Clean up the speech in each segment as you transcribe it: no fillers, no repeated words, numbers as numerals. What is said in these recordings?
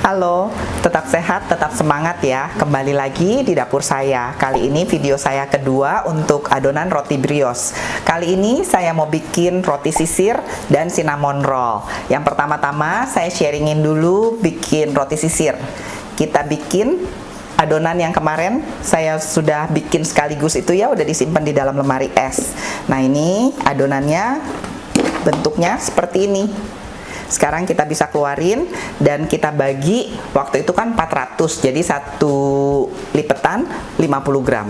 Halo, tetap sehat, tetap semangat ya. Kembali lagi di dapur saya. Kali ini video saya kedua untuk adonan roti brioche. Kali ini saya mau bikin roti sisir dan cinnamon roll. Yang pertama-tama saya sharingin dulu bikin roti sisir. Kita bikin adonan yang kemarin saya sudah bikin sekaligus itu ya, udah disimpan di dalam lemari es. Nah, ini adonannya bentuknya seperti ini. Sekarang kita bisa keluarin dan kita bagi, waktu itu kan 400, jadi satu lipetan 50 gram.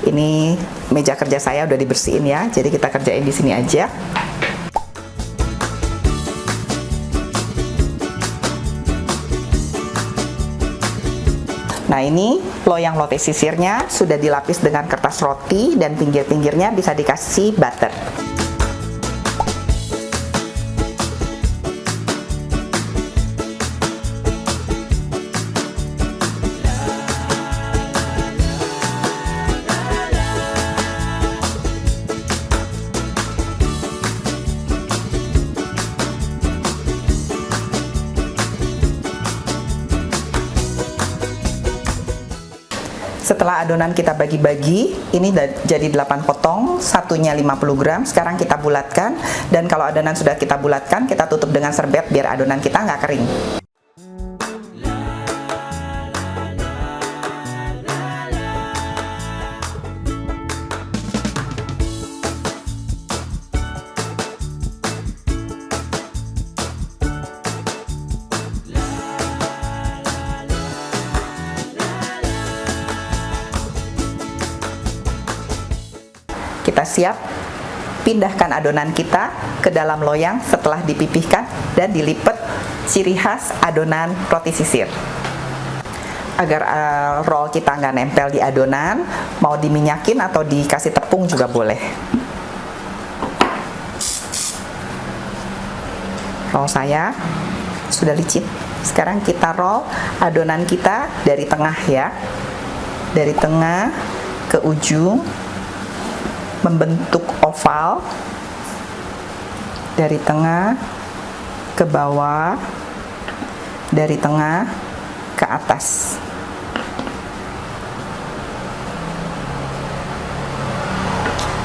Ini meja kerja saya udah dibersihin ya, jadi kita kerjain di sini aja. Nah, ini loyang roti sisirnya sudah dilapis dengan kertas roti dan pinggir-pinggirnya bisa dikasih butter. Setelah adonan kita bagi-bagi, ini jadi 8 potong, satunya 50 gram. Sekarang kita bulatkan, dan kalau adonan sudah kita bulatkan, kita tutup dengan serbet biar adonan kita nggak kering. Kita siap pindahkan adonan kita ke dalam loyang setelah dipipihkan dan dilipat, ciri khas adonan roti sisir. Agar roll kita nggak nempel di adonan, mau diminyakin atau dikasih tepung juga boleh. Roll saya sudah licin. Sekarang kita roll adonan kita dari tengah ya, dari tengah ke ujung, membentuk oval, dari tengah ke bawah, dari tengah ke atas.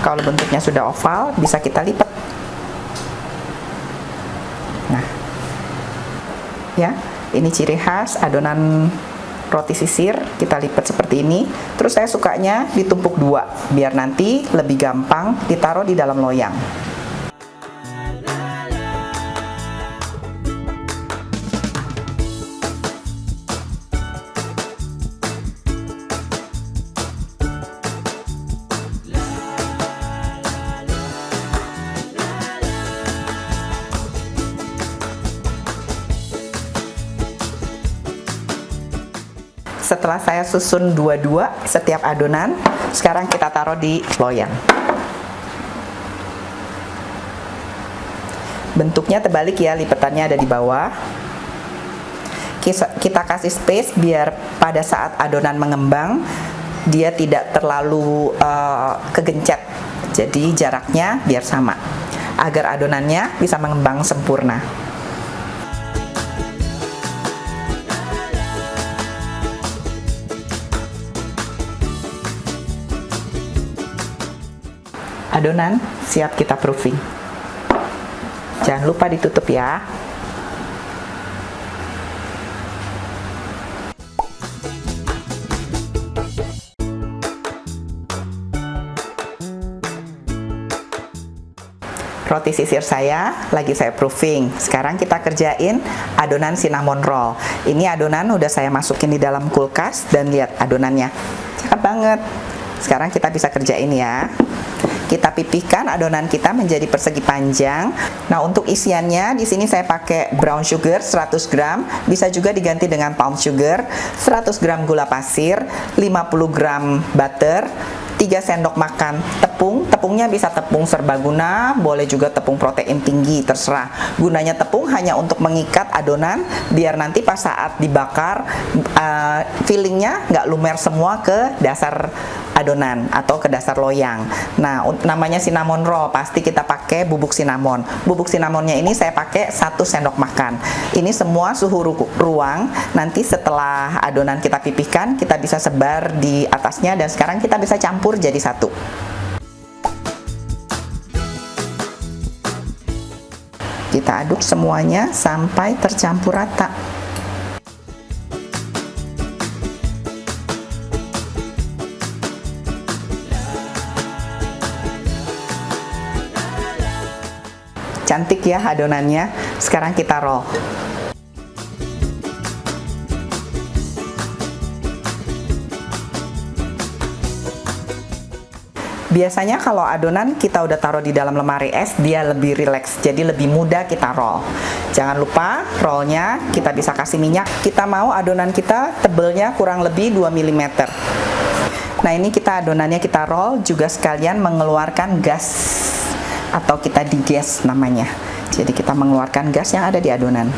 Kalau bentuknya sudah oval, bisa kita lipat. Nah, ya, ini ciri khas adonan roti sisir, kita lipat seperti ini. Terus saya sukanya ditumpuk dua, biar nanti lebih gampang ditaruh di dalam loyang. Setelah saya susun dua-dua setiap adonan, sekarang kita taruh di loyang. Bentuknya terbalik ya, lipatannya ada di bawah. Kita kasih space biar pada saat adonan mengembang, dia tidak terlalu kegencet. Jadi jaraknya biar sama, agar adonannya bisa mengembang sempurna. Adonan siap kita proofing. Jangan lupa ditutup ya. Roti sisir saya lagi saya proofing. Sekarang kita kerjain adonan cinnamon roll. Ini adonan udah saya masukin di dalam kulkas dan lihat adonannya. Cakep banget. Sekarang kita bisa kerjain ya. Kita pipihkan adonan kita menjadi persegi panjang. Nah, untuk isiannya di sini saya pakai brown sugar 100 gram, bisa juga diganti dengan palm sugar, 100 gram gula pasir, 50 gram butter, 3 sendok makan tepung. Tepungnya bisa tepung serbaguna, boleh juga tepung protein tinggi, terserah. Gunanya tepung hanya untuk mengikat adonan biar nanti pas saat dibakar fillingnya nggak lumer semua ke dasar adonan atau ke dasar loyang. Nah, namanya cinnamon roll, pasti kita pakai bubuk cinnamon. Bubuk cinnamonnya ini saya pakai 1 sendok makan. Ini semua suhu ruang. Nanti setelah adonan kita pipihkan, kita bisa sebar di atasnya dan sekarang kita bisa campur jadi satu. Kita aduk semuanya sampai tercampur rata. Cantik ya adonannya. Sekarang kita roll. Biasanya kalau adonan kita udah taruh di dalam lemari es, dia lebih rileks, jadi lebih mudah kita roll. Jangan lupa rollnya kita bisa kasih minyak. Kita mau adonan kita tebelnya kurang lebih 2 mm. Nah, ini kita adonannya kita roll juga sekalian mengeluarkan gas, atau kita diges namanya. Jadi kita mengeluarkan gas yang ada di adonan.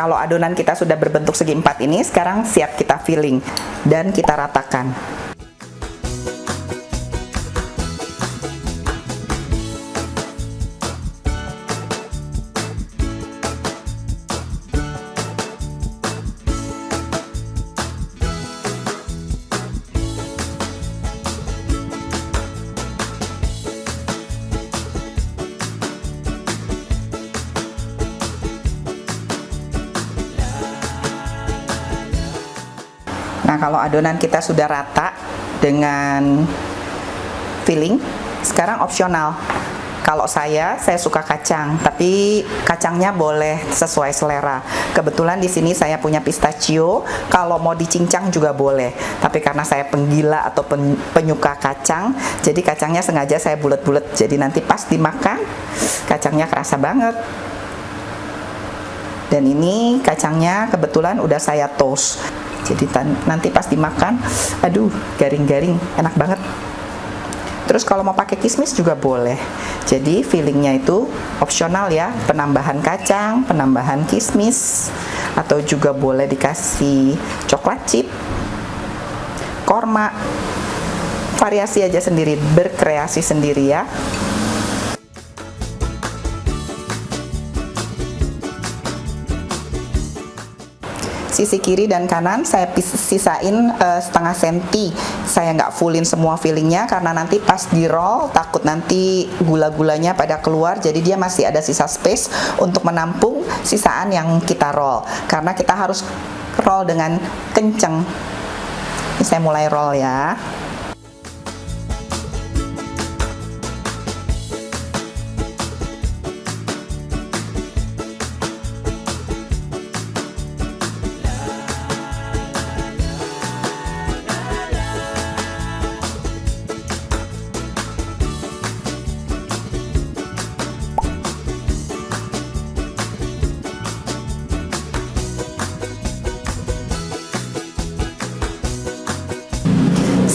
Kalau adonan kita sudah berbentuk segi empat ini, sekarang siap kita filling dan kita ratakan. Nah, kalau adonan kita sudah rata dengan filling, sekarang opsional. Kalau saya suka kacang, tapi kacangnya boleh sesuai selera. Kebetulan di sini saya punya pistachio, kalau mau dicincang juga boleh. Tapi karena saya penggila atau penyuka kacang, jadi kacangnya sengaja saya bulet-bulet. Jadi nanti pas dimakan, kacangnya kerasa banget. Dan ini kacangnya kebetulan udah saya toast. Jadi nanti pas dimakan, aduh, garing-garing, enak banget. Terus kalau mau pakai kismis juga boleh. Jadi fillingnya itu opsional ya, penambahan kacang, penambahan kismis, atau juga boleh dikasih coklat chip, korma. Variasi aja sendiri, berkreasi sendiri ya. Sisi kiri dan kanan saya sisain setengah senti. Saya nggak fullin semua fillingnya karena nanti pas di roll takut nanti gula-gulanya pada keluar, jadi dia masih ada sisa space untuk menampung sisaan yang kita roll. Karena kita harus roll dengan kenceng. Ini saya mulai roll ya.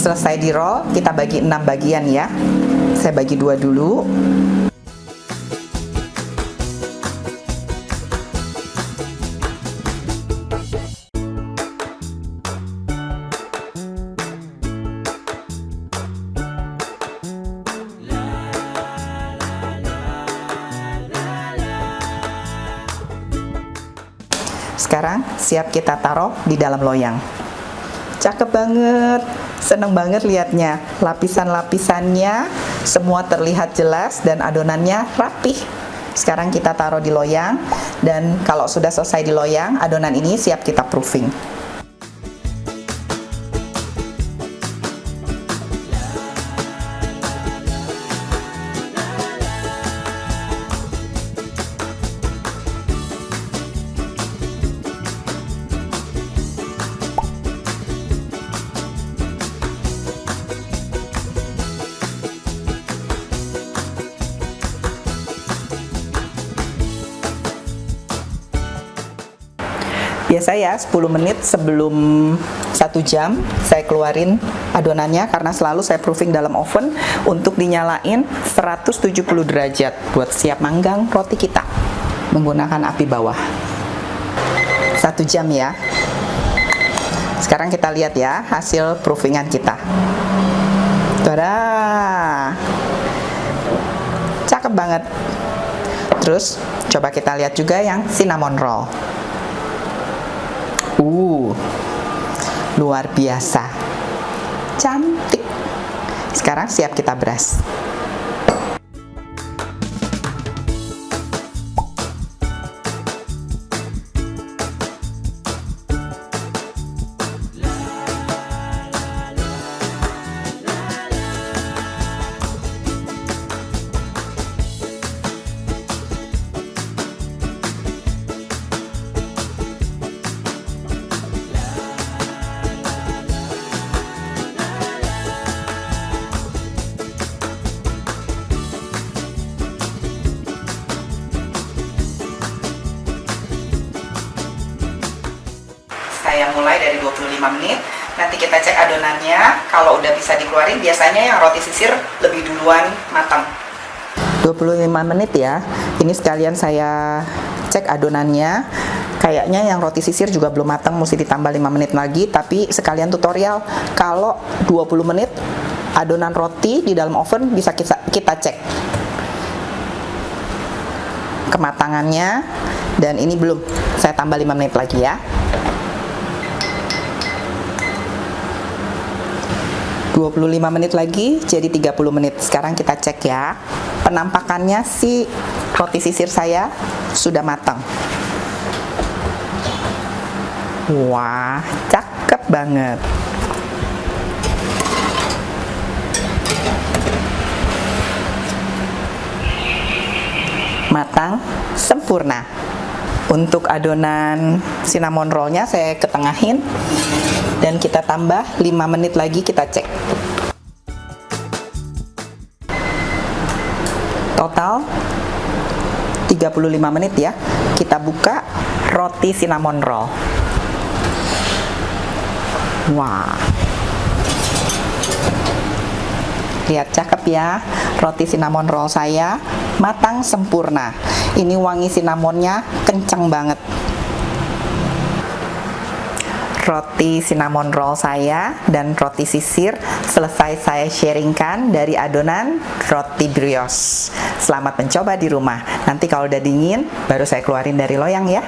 Selesai di roll, kita bagi 6 bagian ya. Saya bagi 2 dulu. Sekarang siap kita taruh di dalam loyang. Cakep banget, seneng banget lihatnya. Lapisan-lapisannya semua terlihat jelas dan adonannya rapih. Sekarang kita taruh di loyang, dan kalau sudah selesai di loyang, adonan ini siap kita proofing. Biasa ya 10 menit sebelum 1 jam saya keluarin adonannya, karena selalu saya proofing dalam oven untuk dinyalain 170 derajat buat siap manggang roti kita menggunakan api bawah. 1 jam ya. Sekarang kita lihat ya hasil proofingan kita. Tada! Cakep banget. Terus coba kita lihat juga yang cinnamon roll. Luar biasa. Cantik. Sekarang siap kita beras. Saya mulai dari 25 menit. Nanti kita cek adonannya. Kalau udah bisa dikeluarin, biasanya yang roti sisir lebih duluan matang. 25 menit ya. Ini sekalian saya cek adonannya. Kayaknya yang roti sisir juga belum matang, mesti ditambah 5 menit lagi. Tapi sekalian tutorial, kalau 20 menit adonan roti di dalam oven bisa kita cek kematangannya. Dan ini belum, saya tambah 5 menit lagi ya. 25 menit lagi jadi 30 menit. Sekarang kita cek ya. Penampakannya si roti sisir saya sudah matang. Wah, cakep banget. Matang sempurna. Untuk adonan cinnamon rollnya saya ketengahin dan kita tambah 5 menit lagi, kita cek. Total 35 menit ya. Kita buka roti cinnamon roll. Wah. Lihat, cakep ya. Roti cinnamon roll saya matang sempurna. Ini wangi cinnamonnya kencang banget. Roti cinnamon roll saya dan roti sisir selesai saya sharingkan dari adonan roti brioche. Selamat mencoba di rumah. Nanti kalau udah dingin baru saya keluarin dari loyang ya.